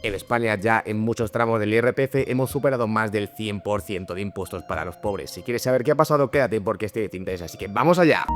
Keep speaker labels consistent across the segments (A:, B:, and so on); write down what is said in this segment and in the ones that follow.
A: En España ya en muchos tramos del IRPF hemos superado más del 100% de impuestos para los pobres. Si quieres saber qué ha pasado, quédate porque este te interesa, así que ¡vamos allá!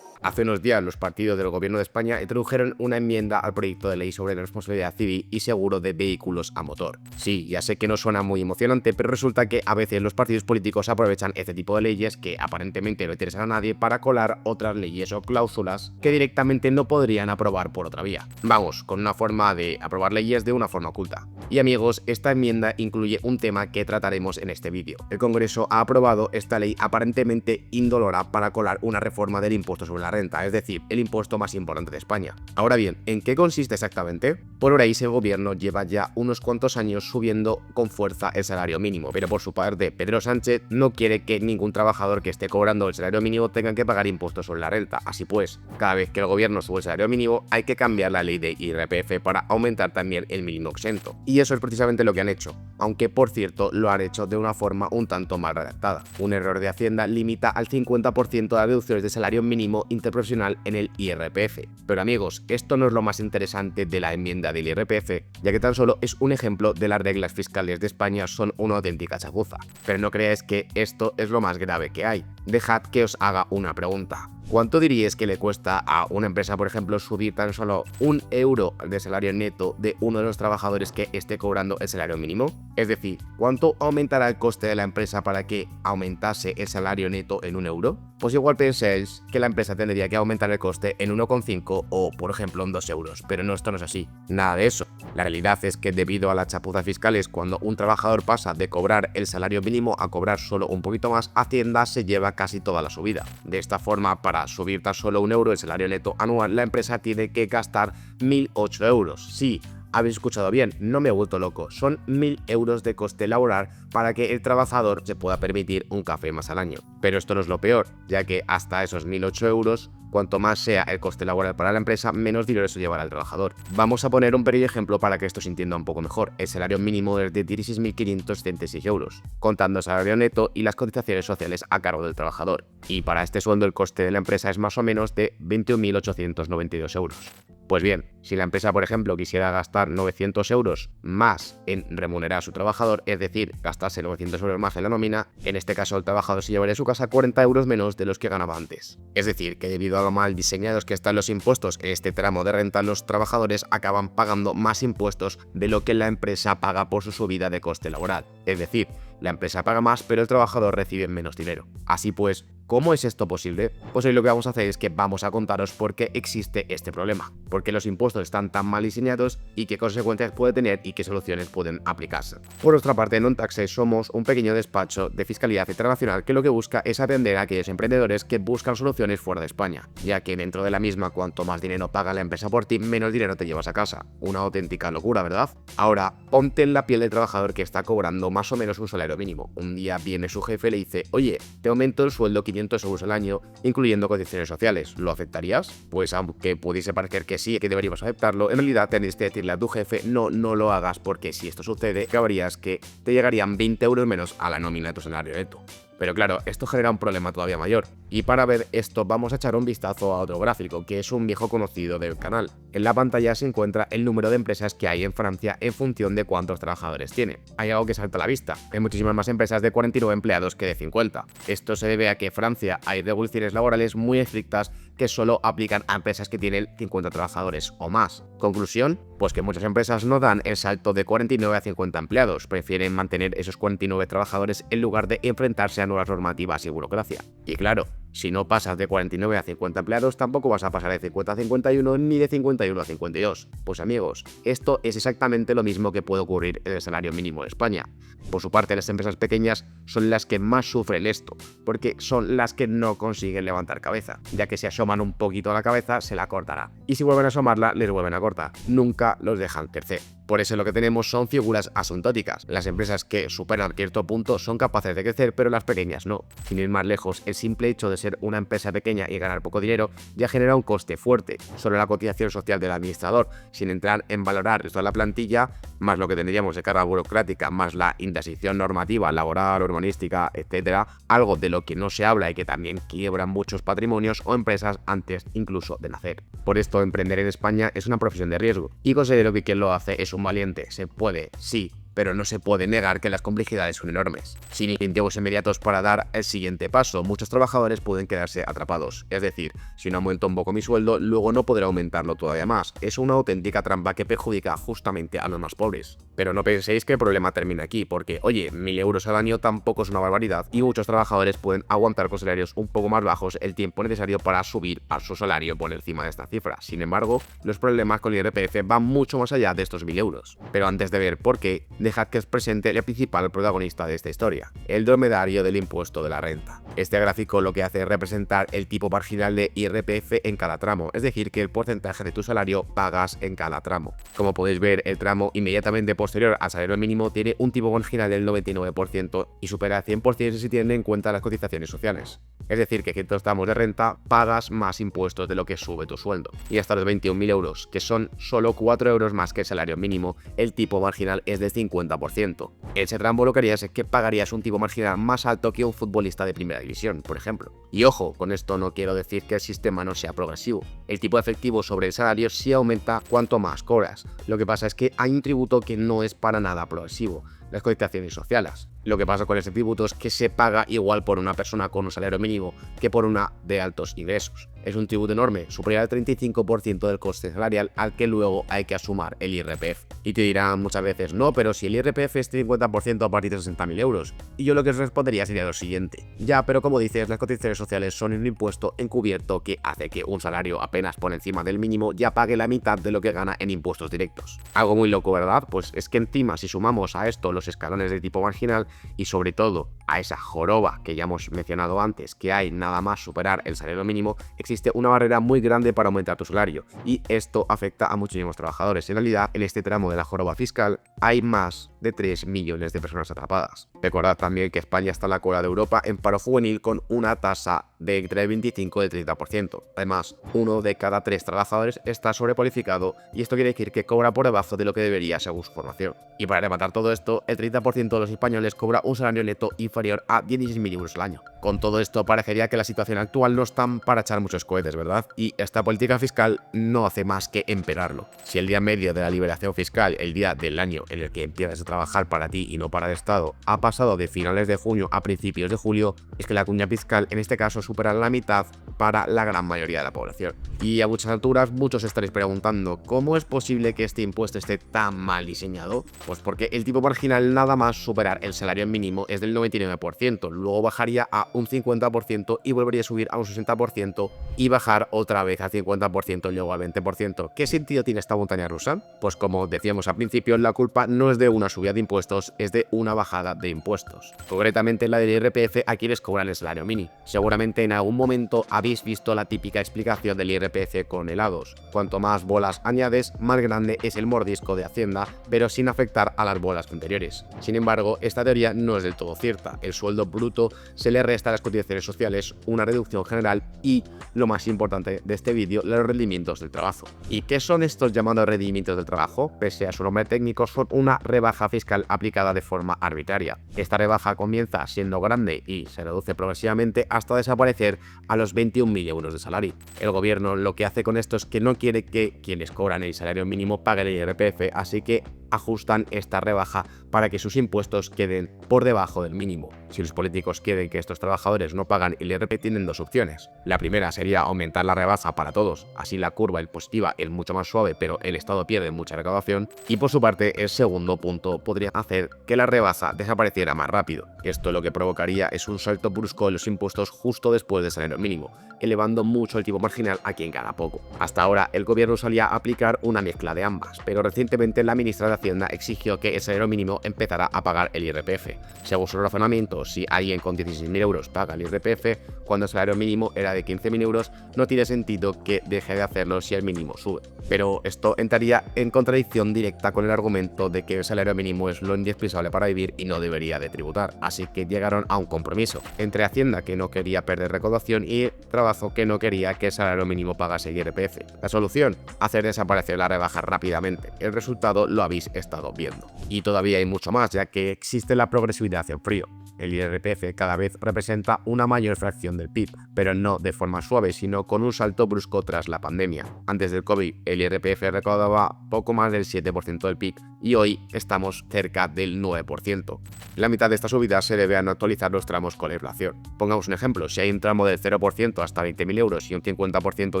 A: Hace unos días los partidos del gobierno de España introdujeron una enmienda al proyecto de ley sobre la responsabilidad civil y seguro de vehículos a motor. Sí, ya sé que no suena muy emocionante, pero resulta que a veces los partidos políticos aprovechan este tipo de leyes que aparentemente no interesan a nadie para colar otras leyes o cláusulas que directamente no podrían aprobar por otra vía. Vamos, con una forma de aprobar leyes de una forma oculta. Y amigos, esta enmienda incluye un tema que trataremos en este vídeo. El Congreso ha aprobado esta ley aparentemente indolora para colar una reforma del impuesto sobre la renta, es decir, el impuesto más importante de España. Ahora bien, ¿en qué consiste exactamente? Por ahora ese gobierno lleva ya unos cuantos años subiendo con fuerza el salario mínimo, pero por su parte Pedro Sánchez no quiere que ningún trabajador que esté cobrando el salario mínimo tenga que pagar impuestos sobre la renta. Así pues, cada vez que el gobierno sube el salario mínimo hay que cambiar la ley de IRPF para aumentar también el mínimo exento. Y eso es precisamente lo que han hecho, aunque por cierto lo han hecho de una forma un tanto mal redactada. Un error de Hacienda limita al 50% las deducciones de salario mínimo interprofesional en el IRPF. Pero amigos, esto no es lo más interesante de la enmienda del IRPF, ya que tan solo es un ejemplo de las reglas fiscales de España son una auténtica chapuza. Pero no creáis que esto es lo más grave que hay. Dejad que os haga una pregunta. ¿Cuánto diríais que le cuesta a una empresa, por ejemplo, subir tan solo 1 euro de salario neto de uno de los trabajadores que esté cobrando el salario mínimo? Es decir, ¿cuánto aumentará el coste de la empresa para que aumentase el salario neto en 1 euro? Pues igual pensáis que la empresa tendría que aumentar el coste en 1,5 o, por ejemplo, en 2 euros, pero no, esto no es así. Nada de eso. La realidad es que debido a las chapuzas fiscales, cuando un trabajador pasa de cobrar el salario mínimo a cobrar solo un poquito más, Hacienda se lleva casi toda la subida. De esta forma, para subir tan solo 1 euro el salario neto anual, la empresa tiene que gastar 1.008 euros. Sí, habéis escuchado bien, no me he vuelto loco, son 1.000 euros de coste laboral para que el trabajador se pueda permitir un café más al año. Pero esto no es lo peor, ya que hasta esos 1.008 euros, cuanto más sea el coste laboral para la empresa, menos dinero eso llevará al trabajador. Vamos a poner un pequeño ejemplo para que esto se entienda un poco mejor. El salario mínimo es de 16.536 euros, contando el salario neto y las cotizaciones sociales a cargo del trabajador. Y para este sueldo el coste de la empresa es más o menos de 21.892 euros. Pues bien, si la empresa, por ejemplo, quisiera gastar 900 euros más en remunerar a su trabajador, es decir, gastarse 900 euros más en la nómina, en este caso el trabajador se llevaría a su casa 40 euros menos de los que ganaba antes. Es decir, que debido a lo mal diseñados que están los impuestos en este tramo de renta, los trabajadores acaban pagando más impuestos de lo que la empresa paga por su subida de coste laboral. Es decir, la empresa paga más, pero el trabajador recibe menos dinero. Así pues, ¿cómo es esto posible? Pues hoy lo que vamos a hacer es que vamos a contaros por qué existe este problema, por qué los impuestos están tan mal diseñados y qué consecuencias puede tener y qué soluciones pueden aplicarse. Por nuestra parte, en Non-Taxes somos un pequeño despacho de fiscalidad internacional que lo que busca es atender a aquellos emprendedores que buscan soluciones fuera de España, ya que dentro de la misma, cuanto más dinero paga la empresa por ti, menos dinero te llevas a casa. Una auténtica locura, ¿verdad? Ahora, ponte en la piel del trabajador que está cobrando más o menos un salario mínimo. Un día viene su jefe y le dice: oye, te aumento el sueldo 500 euros al año, incluyendo condiciones sociales. ¿Lo aceptarías? Pues aunque pudiese parecer que sí, que deberíamos aceptarlo, en realidad tendrías que decirle a tu jefe: no lo hagas, porque si esto sucede, acabarías que te llegarían 20 euros menos a la nómina de tu salario neto. Pero claro, esto genera un problema todavía mayor. Y para ver esto vamos a echar un vistazo a otro gráfico, que es un viejo conocido del canal. En la pantalla se encuentra el número de empresas que hay en Francia en función de cuántos trabajadores tiene. Hay algo que salta a la vista. Hay muchísimas más empresas de 49 empleados que de 50. Esto se debe a que en Francia hay regulaciones laborales muy estrictas que solo aplican a empresas que tienen 50 trabajadores o más. Conclusión, pues que muchas empresas no dan el salto de 49 a 50 empleados, prefieren mantener esos 49 trabajadores en lugar de enfrentarse a nuevas normativas y burocracia. Y claro, si no pasas de 49 a 50 empleados, tampoco vas a pasar de 50 a 51 ni de 51 a 52. Pues amigos, esto es exactamente lo mismo que puede ocurrir en el salario mínimo de España. Por su parte, las empresas pequeñas son las que más sufren esto, porque son las que no consiguen levantar cabeza, ya que si asoman un poquito la cabeza, se la cortará. Y si vuelven a asomarla, les vuelven a cortar. Nunca los dejan crecer. Por eso lo que tenemos son figuras asintóticas. Las empresas que superan cierto punto son capaces de crecer, pero las pequeñas no. Sin ir más lejos, el simple hecho de ser una empresa pequeña y ganar poco dinero ya genera un coste fuerte. Solo la cotización social del administrador, sin entrar en valorar toda la plantilla, más lo que tendríamos de carga burocrática, más la indecisión normativa, laboral, urbanística, etcétera, algo de lo que no se habla y que también quiebran muchos patrimonios o empresas antes incluso de nacer. Por esto, emprender en España es una profesión de riesgo, y considero que quien lo hace es un valiente. Se puede, sí, pero no se puede negar que las complejidades son enormes. Sin incentivos inmediatos para dar el siguiente paso, muchos trabajadores pueden quedarse atrapados. Es decir, si no aumento un poco mi sueldo, luego no podré aumentarlo todavía más. Es una auténtica trampa que perjudica justamente a los más pobres. Pero no penséis que el problema termina aquí, porque, oye, 1.000 euros al año tampoco es una barbaridad, y muchos trabajadores pueden aguantar con salarios un poco más bajos el tiempo necesario para subir a su salario por encima de esta cifra. Sin embargo, los problemas con el IRPF van mucho más allá de estos 1.000 euros. Pero antes de ver por qué, dejad que os presente el principal protagonista de esta historia, el dromedario del impuesto de la renta. Este gráfico lo que hace es representar el tipo marginal de IRPF en cada tramo, es decir, que el porcentaje de tu salario pagas en cada tramo. Como podéis ver, el tramo inmediatamente posterior al salario mínimo tiene un tipo marginal del 99% y supera el 100% si tienen en cuenta las cotizaciones sociales. Es decir, que ciertos tramos de renta pagas más impuestos de lo que sube tu sueldo. Y hasta los 21.000 euros, que son solo 4 euros más que el salario mínimo, el tipo marginal es del 50%. Ese tramo lo que harías es que pagarías un tipo marginal más alto que un futbolista de primera división, por ejemplo. Y ojo, con esto no quiero decir que el sistema no sea progresivo. El tipo efectivo sobre el salario sí aumenta cuanto más cobras. Lo que pasa es que hay un tributo que no es para nada progresivo: las cotizaciones sociales. Lo que pasa con este tributo es que se paga igual por una persona con un salario mínimo que por una de altos ingresos. Es un tributo enorme, superior al 35% del coste salarial al que luego hay que asumir el IRPF. Y te dirán muchas veces, no, pero si el IRPF es 50% a partir de 60.000 euros. Y yo lo que os respondería sería lo siguiente: ya, pero como dices, las cotizaciones sociales son un impuesto encubierto que hace que un salario apenas por encima del mínimo ya pague la mitad de lo que gana en impuestos directos. Algo muy loco, ¿verdad? Pues es que encima, si sumamos a esto los escalones de tipo marginal y sobre todo a esa joroba que ya hemos mencionado antes, que hay nada más superar el salario mínimo, existe una barrera muy grande para aumentar tu salario, y esto afecta a muchísimos trabajadores. En realidad, en este tramo de la joroba fiscal hay más de 3 millones de personas atrapadas. Recordad también que España está en la cola de Europa en paro juvenil, con una tasa de entre el 25 y el 30%. Además, 1 de cada 3 trabajadores está sobrecualificado, y esto quiere decir que cobra por debajo de lo que debería según su formación. Y para rematar todo esto, el 30% de los españoles cobra un salario neto inferior a 16.000 euros al año. Con todo esto, parecería que la situación actual no está para echar muchos cohetes, ¿verdad? Y esta política fiscal no hace más que empeorarlo. Si el día medio de la liberación fiscal, el día del año en el que empiezas a trabajar para ti y no para el Estado, ha pasado de finales de junio a principios de julio, es que la cuña fiscal en este caso supera la mitad para la gran mayoría de la población. Y a muchas alturas muchos estaréis preguntando, ¿cómo es posible que este impuesto esté tan mal diseñado? Pues porque el tipo marginal nada más superar el salario mínimo es del 99%, luego bajaría a un 50% y volvería a subir a un 60% y bajar otra vez al 50% y luego al 20%. ¿Qué sentido tiene esta montaña rusa? Pues como decíamos al principio, la culpa no es de una subida de impuestos, es de una bajada de impuestos. Concretamente la del IRPF a quienes cobran el salario mínimo. Seguramente en algún momento habéis visto la típica explicación del IRPF con helados. Cuanto más bolas añades, más grande es el mordisco de Hacienda, pero sin afectar a las bolas anteriores. Sin embargo, esta teoría no es del todo cierta. El sueldo bruto se le resta a las cotizaciones sociales, una reducción general y, lo más importante de este vídeo, los rendimientos del trabajo. ¿Y qué son estos llamados rendimientos del trabajo? Pese a su nombre técnico, son una rebaja fiscal aplicada de forma arbitraria. Esta rebaja comienza siendo grande y se reduce progresivamente hasta desaparecer a los 21.000 euros de salario. El gobierno lo que hace con esto es que no quiere que quienes cobran el salario mínimo paguen el IRPF, así que ajustan esta rebaja para que sus impuestos queden por debajo del mínimo. Si los políticos quieren que estos trabajadores no pagan el IRPF, tienen dos opciones. La primera sería aumentar la rebaja para todos, así la curva impositiva es mucho más suave, pero el Estado pierde mucha recaudación. Y por su parte, el segundo punto podría hacer que la rebaja desapareciera más rápido. Esto lo que provocaría es un salto brusco en los impuestos justo después del salario mínimo, elevando mucho el tipo marginal a quien gana poco. Hasta ahora, el gobierno solía aplicar una mezcla de ambas, pero recientemente la ministra de Hacienda exigió que el salario mínimo empezara a pagar el IRPF. Según su razonamiento, tanto, si alguien con 16.000 euros paga el IRPF cuando el salario mínimo era de 15.000 euros, no tiene sentido que deje de hacerlo si el mínimo sube. Pero esto entraría en contradicción directa con el argumento de que el salario mínimo es lo indispensable para vivir y no debería de tributar. Así que llegaron a un compromiso entre Hacienda, que no quería perder recaudación, y Trabajo, que no quería que el salario mínimo pagase IRPF. La solución: hacer desaparecer la rebaja rápidamente. El resultado lo habéis estado viendo. Y todavía hay mucho más, ya que existe la progresividad en frío. El IRPF cada vez representa una mayor fracción del PIB, pero no de forma suave, sino con un salto brusco tras la pandemia. Antes del COVID, el IRPF recaudaba poco más del 7% del PIB y hoy estamos cerca del 9%. La mitad de esta subida se debe a no actualizar los tramos con la inflación. Pongamos un ejemplo: si hay un tramo del 0% hasta 20.000 euros y un 50%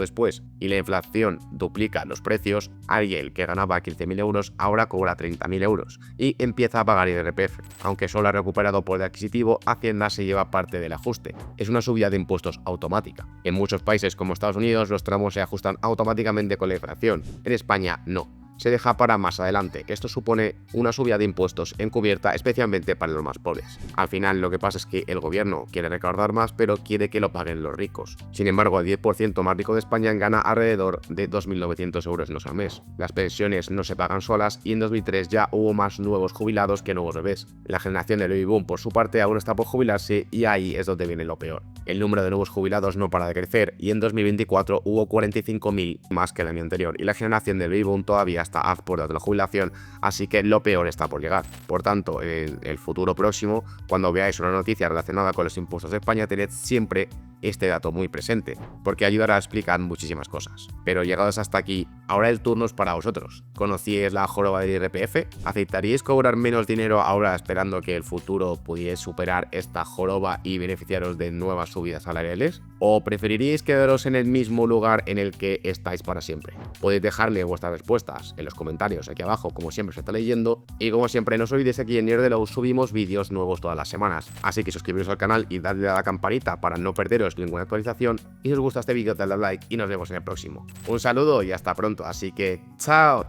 A: después, y la inflación duplica los precios, alguien que ganaba 15.000 euros ahora cobra 30.000 euros y empieza a pagar IRPF. Aunque solo ha recuperado poder adquisitivo, Hacienda se lleva parte del ajuste. Es una subida de impuestos automática. En muchos países como Estados Unidos los tramos se ajustan automáticamente con la inflación. En España no. Se deja para más adelante. Esto supone una subida de impuestos encubierta, especialmente para los más pobres. Al final lo que pasa es que el gobierno quiere recaudar más, pero quiere que lo paguen los ricos. Sin embargo, el 10% más rico de España gana alrededor de 2.900 euros al mes. Las pensiones no se pagan solas y en 2003 ya hubo más nuevos jubilados que nuevos bebés. La generación del baby boom, por su parte, aún está por jubilarse y ahí es donde viene lo peor. El número de nuevos jubilados no para de crecer y en 2024 hubo 45.000 más que el año anterior y la generación del baby boom todavía está a puertas de la jubilación, así que lo peor está por llegar. Por tanto, en el futuro próximo, cuando veáis una noticia relacionada con los impuestos de España, tened siempre este dato muy presente, porque ayudará a explicar muchísimas cosas. Pero llegados hasta aquí, ahora el turno es para vosotros. ¿Conocíais la joroba del IRPF? ¿Aceptaríais cobrar menos dinero ahora esperando que el futuro pudierais superar esta joroba y beneficiaros de nuevas subidas salariales? ¿O preferiríais quedaros en el mismo lugar en el que estáis para siempre? Podéis dejarle vuestras respuestas en los comentarios aquí abajo, como siempre se está leyendo, y como siempre no os olvidéis que aquí en Nerdelo subimos vídeos nuevos todas las semanas, así que suscribiros al canal y dadle a la campanita para no perderos ninguna actualización, y si os gusta este vídeo dadle a like y nos vemos en el próximo. Un saludo y hasta pronto, así que ¡chao!